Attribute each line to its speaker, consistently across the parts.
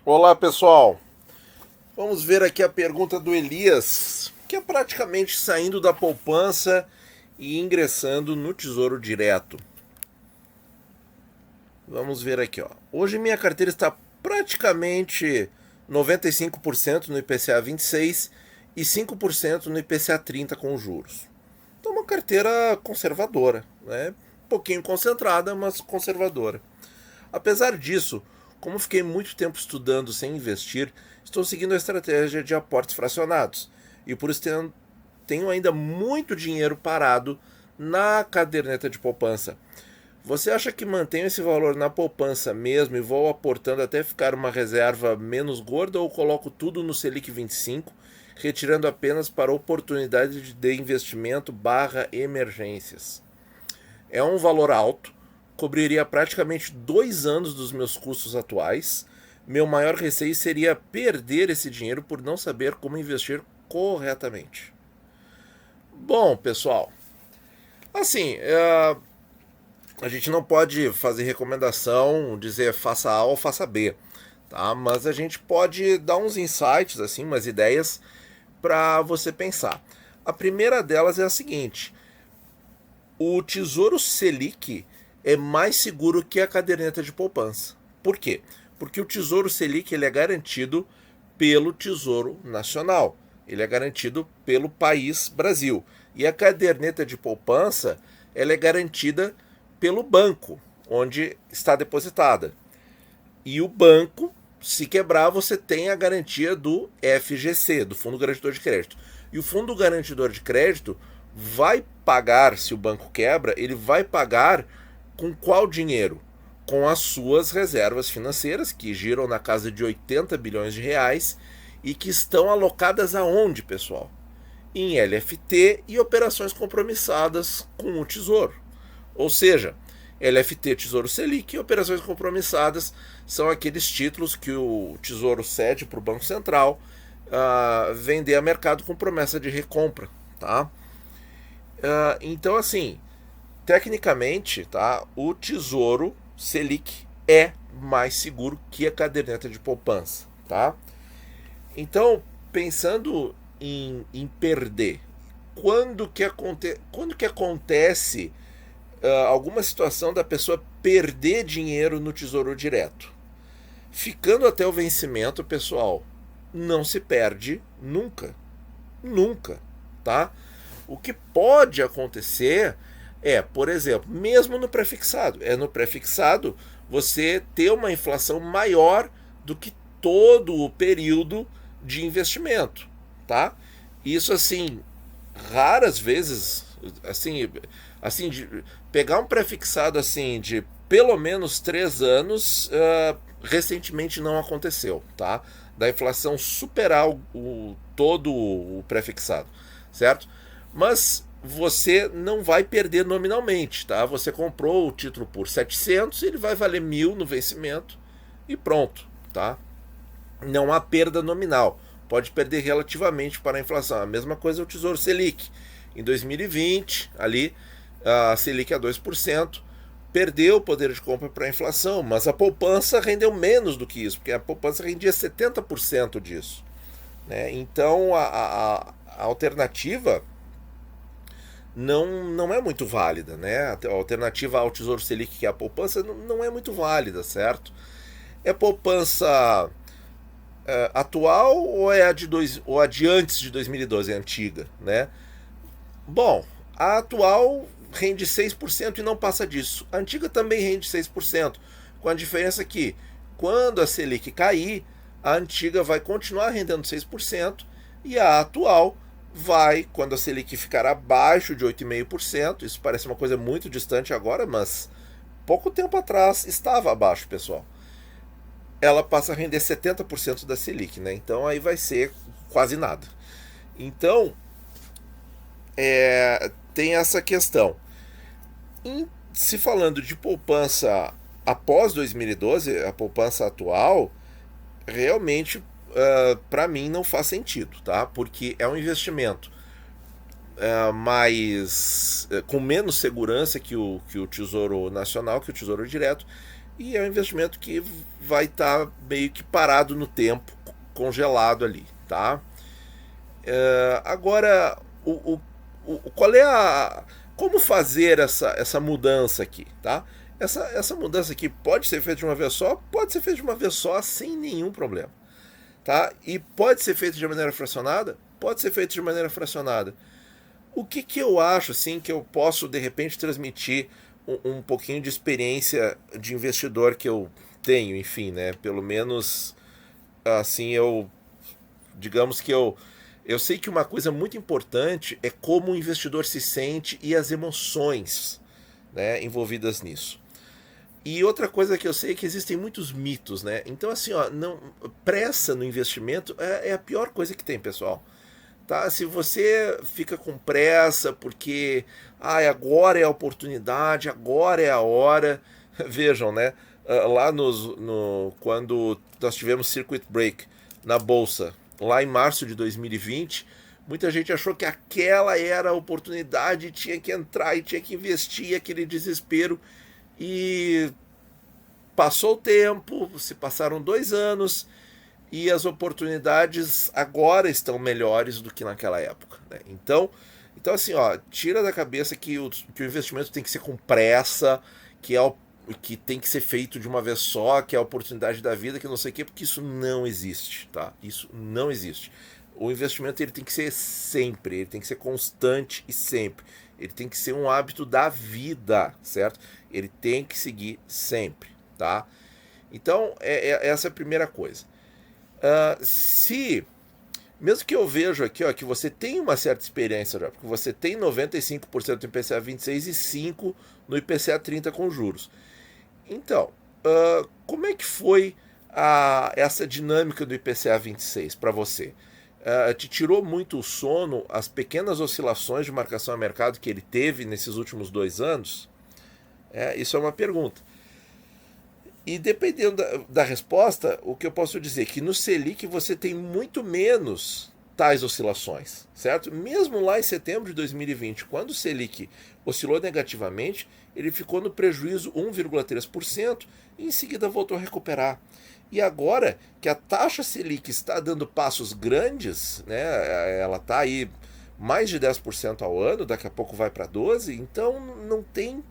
Speaker 1: Olá, pessoal. Vamos ver aqui a pergunta do Elias, que é praticamente saindo da poupança e ingressando no Tesouro Direto. Vamos ver aqui, ó. Hoje minha carteira está praticamente 95% no IPCA 26 e 5% no IPCA 30 com juros. Então uma carteira conservadora, né? Um pouquinho concentrada, mas conservadora. Apesar disso, como fiquei muito tempo estudando sem investir, estou seguindo a estratégia de aportes fracionados. E por isso tenho ainda muito dinheiro parado na caderneta de poupança. Você acha que mantenho esse valor na poupança mesmo e vou aportando até ficar uma reserva menos gorda ou coloco tudo no Selic 25, retirando apenas para oportunidade de investimento barra emergências? É um valor alto, cobriria praticamente 2 anos dos meus custos atuais. Meu maior receio seria perder esse dinheiro por não saber como investir corretamente. Bom, pessoal, assim, a gente não pode fazer recomendação, dizer faça A ou faça B, tá? Mas a gente pode dar uns insights, assim, umas ideias para você pensar. A primeira delas é a seguinte: o Tesouro Selic é mais seguro que a caderneta de poupança. Por quê? Porque o Tesouro Selic ele é garantido pelo Tesouro Nacional. Ele é garantido pelo país Brasil. E a caderneta de poupança ela é garantida pelo banco onde está depositada. E o banco, se quebrar, você tem a garantia do FGC, do Fundo Garantidor de Crédito. E o Fundo Garantidor de Crédito vai pagar, se o banco quebra, ele vai pagar com qual dinheiro? Com as suas reservas financeiras, que giram na casa de 80 bilhões de reais e que estão alocadas aonde, pessoal? Em LFT e operações compromissadas com o Tesouro. Ou seja, LFT, Tesouro Selic, e operações compromissadas são aqueles títulos que o Tesouro cede para o Banco Central vender a mercado com promessa de recompra, tá? Então, assim, tecnicamente, tá, o Tesouro Selic é mais seguro que a caderneta de poupança, tá? Então, pensando em perder, quando que acontece alguma situação da pessoa perder dinheiro no Tesouro Direto? Ficando até o vencimento, pessoal, não se perde nunca. Nunca, tá? O que pode acontecer é, por exemplo, mesmo no prefixado. No prefixado você ter uma inflação maior do que todo o período de investimento, tá? Isso assim, raras vezes, assim de pegar um prefixado assim de pelo menos 3 anos, recentemente não aconteceu, tá? Da inflação superar todo o prefixado, certo? Mas você não vai perder nominalmente, tá? Você comprou o título por 700, ele vai valer 1.000 no vencimento e pronto, tá? Não há perda nominal. Pode perder relativamente para a inflação. A mesma coisa é o Tesouro Selic. Em 2020, ali, a Selic a 2%, perdeu o poder de compra para a inflação, mas a poupança rendeu menos do que isso, porque a poupança rendia 70% disso, né? Então, a alternativa não é muito válida, né? A alternativa ao Tesouro Selic, que é a poupança, não é muito válida, certo? É poupança atual ou é ou a de antes de 2012, é antiga, né? Bom, a atual rende 6% e não passa disso. A antiga também rende 6%, com a diferença que quando a Selic cair, a antiga vai continuar rendendo 6% e a atual vai, quando a Selic ficar abaixo de 8,5%, isso parece uma coisa muito distante agora, mas pouco tempo atrás estava abaixo, pessoal. Ela passa a render 70% da Selic, né? Então aí vai ser quase nada. Então, tem essa questão. Se falando de poupança após 2012, a poupança atual, realmente, para mim, não faz sentido, tá? Porque é um investimento com menos segurança que o Tesouro Nacional, que o Tesouro Direto, e é um investimento que vai estar meio que parado no tempo, congelado ali, tá? Agora, qual é a... Como fazer essa mudança aqui, tá? Essa mudança aqui pode ser feita de uma vez só? Pode ser feita de uma vez só, sem nenhum problema, tá? E pode ser feita de maneira fracionada? Pode ser feita de maneira fracionada. O que eu acho, assim, que eu posso, de repente, transmitir um pouquinho de experiência de investidor que eu tenho, enfim, né? Pelo menos, assim, digamos que eu sei que uma coisa muito importante é como o investidor se sente e as emoções, né, envolvidas nisso. E outra coisa que eu sei é que existem muitos mitos, né? Então, assim, ó, não, pressa no investimento é a pior coisa que tem, pessoal. Tá? Se você fica com pressa porque agora é a oportunidade, agora é a hora. Vejam, né? Lá quando nós tivemos Circuit Break na Bolsa, lá em março de 2020, muita gente achou que aquela era a oportunidade, tinha que entrar e tinha que investir, aquele desespero. E passou o tempo, se passaram 2 anos e as oportunidades agora estão melhores do que naquela época, né? Então assim, ó, tira da cabeça que o investimento tem que ser com pressa, que tem que ser feito de uma vez só, que é a oportunidade da vida, que não sei o quê, porque isso não existe, tá? Isso não existe. O investimento ele tem que ser sempre, ele tem que ser constante e sempre. Ele tem que ser um hábito da vida, certo? Ele tem que seguir sempre, tá? Então, essa é a primeira coisa. Mesmo que eu vejo aqui, ó, que você tem uma certa experiência já, porque você tem 95% no IPCA 26 e 5% no IPCA 30 com juros. Então, como é que foi essa dinâmica do IPCA 26 para você? Te tirou muito o sono as pequenas oscilações de marcação a mercado que ele teve nesses últimos 2 anos? Isso é uma pergunta. E dependendo da resposta, o que eu posso dizer é que no Selic você tem muito menos tais oscilações, certo? Mesmo lá em setembro de 2020, quando o Selic oscilou negativamente, ele ficou no prejuízo 1,3% e em seguida voltou a recuperar. E agora que a taxa Selic está dando passos grandes, né, ela está aí mais de 10% ao ano, daqui a pouco vai para 12%, então não tem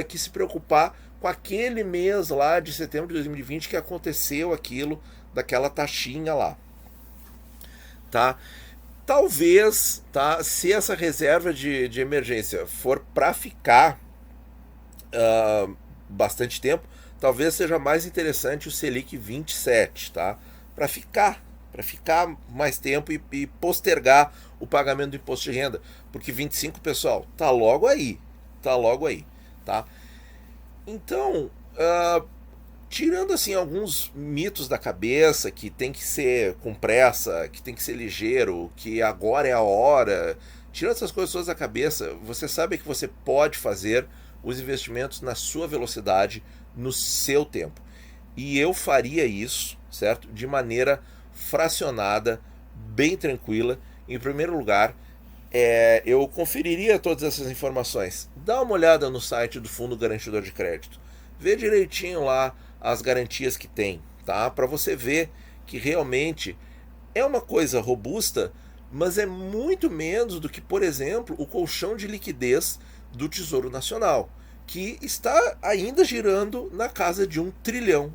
Speaker 1: que se preocupar com aquele mês lá de setembro de 2020 que aconteceu aquilo, daquela taxinha lá, tá? Talvez, tá, se essa reserva de emergência for para ficar bastante tempo, talvez seja mais interessante o Selic 27, tá? Para ficar mais tempo e postergar o pagamento do imposto de renda, porque 25, pessoal, tá logo aí, tá? Então, tirando assim alguns mitos da cabeça, que tem que ser com pressa, que tem que ser ligeiro, que agora é a hora, tirando essas coisas todas da cabeça, você sabe que você pode fazer os investimentos na sua velocidade, no seu tempo. E eu faria isso, certo? De maneira fracionada, bem tranquila. Em primeiro lugar, eu conferiria todas essas informações. Dá uma olhada no site do Fundo Garantidor de Crédito. Vê direitinho lá as garantias que tem, tá? Para você ver que realmente é uma coisa robusta, mas é muito menos do que, por exemplo, o colchão de liquidez do Tesouro Nacional, que está ainda girando na casa de R$ 1 trilhão,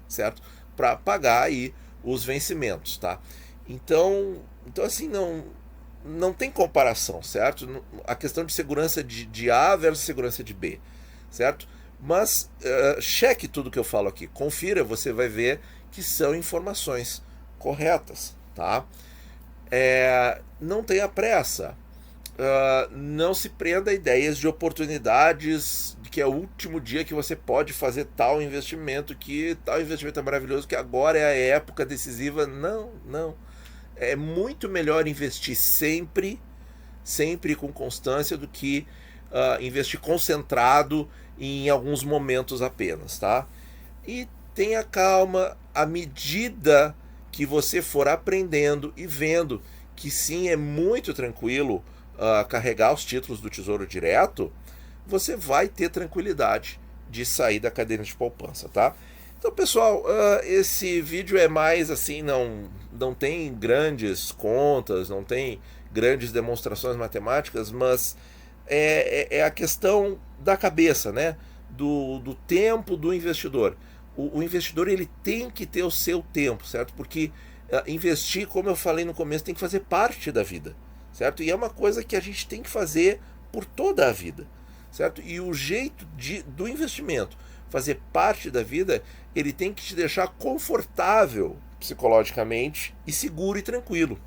Speaker 1: certo? Para pagar aí os vencimentos, tá? Então assim, não tem comparação, certo? A questão de segurança de A versus segurança de B, certo? Mas cheque tudo que eu falo aqui, confira, você vai ver que são informações corretas, tá? Não tenha pressa, não se prenda a ideias de oportunidades, de que é o último dia que você pode fazer tal investimento, que tal investimento é maravilhoso, que agora é a época decisiva. Não. É muito melhor investir sempre com constância, do que investir concentrado em alguns momentos apenas, tá? E tenha calma, à medida que você for aprendendo e vendo que sim, é muito tranquilo carregar os títulos do Tesouro Direto, você vai ter tranquilidade de sair da caderneta de poupança, tá? Então, pessoal, esse vídeo é mais assim, não tem grandes contas, não tem grandes demonstrações matemáticas, mas é a questão da cabeça, né? Do tempo do investidor. O investidor ele tem que ter o seu tempo, certo? Porque investir, como eu falei no começo, tem que fazer parte da vida, certo? E é uma coisa que a gente tem que fazer por toda a vida, certo? E o jeito do investimento fazer parte da vida, ele tem que te deixar confortável psicologicamente e seguro e tranquilo.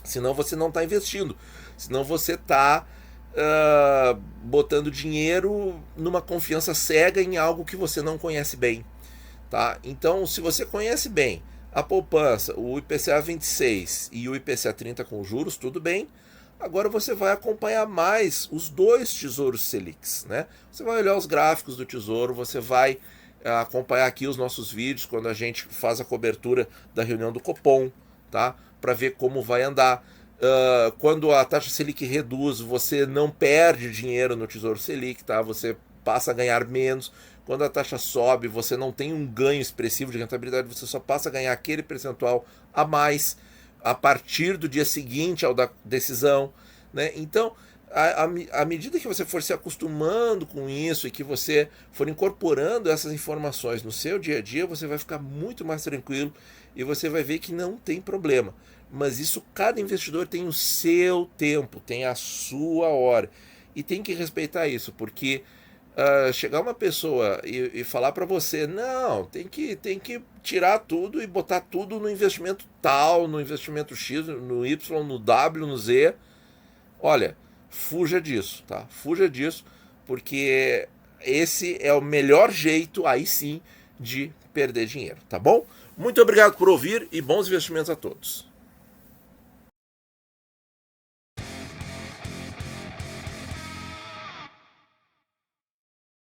Speaker 1: Senão você não está investindo. Senão você está botando dinheiro numa confiança cega em algo que você não conhece bem. Tá? Então, se você conhece bem a poupança, o IPCA 26 e o IPCA 30 com juros, tudo bem. Agora você vai acompanhar mais os dois tesouros Selics, né? Você vai olhar os gráficos do tesouro, você vai acompanhar aqui os nossos vídeos quando a gente faz a cobertura da reunião do Copom, tá? Para ver como vai andar. Quando a taxa Selic reduz, você não perde dinheiro no tesouro Selic, tá? Você passa a ganhar menos. Quando a taxa sobe, você não tem um ganho expressivo de rentabilidade, você só passa a ganhar aquele percentual a mais a partir do dia seguinte ao da decisão, né? Então, à medida que você for se acostumando com isso e que você for incorporando essas informações no seu dia a dia, você vai ficar muito mais tranquilo e você vai ver que não tem problema. Mas isso, cada investidor tem o seu tempo, tem a sua hora e tem que respeitar isso, porque chegar uma pessoa e falar para você, não, tem que tirar tudo e botar tudo no investimento tal, no investimento X, no Y, no W, no Z. Olha, fuja disso, tá? Fuja disso, porque esse é o melhor jeito, aí sim, de perder dinheiro, tá bom? Muito obrigado por ouvir e bons investimentos a todos.